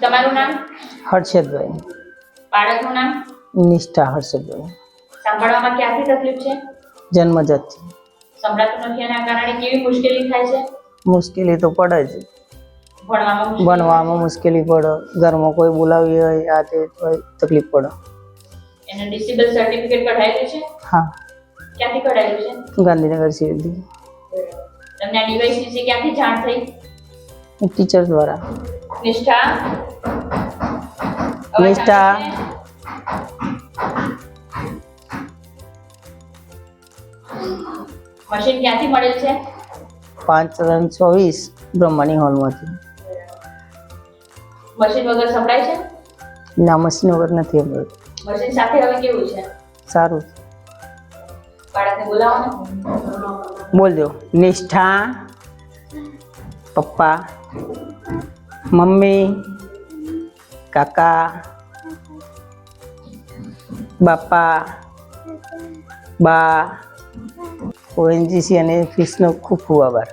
તમારું નામ? હર્ષદભાઈ. બાળકનું નામ? નિષ્ઠા હર્ષદભાઈ. સાંભળવામાં ક્યાંથી તકલીફ છે? જન્મજાતથી. સંભળાતું નથી એના કારણે કેવી મુશ્કેલી થાય છે? મુશ્કેલી તો પડે જ. ભણવામાં મુશ્કેલી પડે, ઘરમાં કોઈ બોલાવી હોય આ તે તકલીફ પડે. એને ડિસેબલ સર્ટિફિકેટ કઢાયેલું છે? હા. ક્યાંથી કઢાયેલું છે? ગાંધીનગર સિવિલથી. તમને આ ડિવાઇસ વિશે ક્યાંથી જાણ થઈ? ટીચર દ્વારા. નિષ્ઠા મશીન ક્યાંથી મળેલ છે? 5/24 બ્રહ્માની હોલમાંથી. મશીન વગર સંભળાય છે? ના, મશીન વગર નથી સંભળાતું. મશીન સાથે હવે કેવું છે? સારું. બાળકને બોલાવો ને. બોલ દો. નિષ્ઠા, પપ્પા, મમ્મી, કાકા, બાપા, બા. ઓએનજીસી અને ફીસનો ખૂબ ખૂબ આભાર.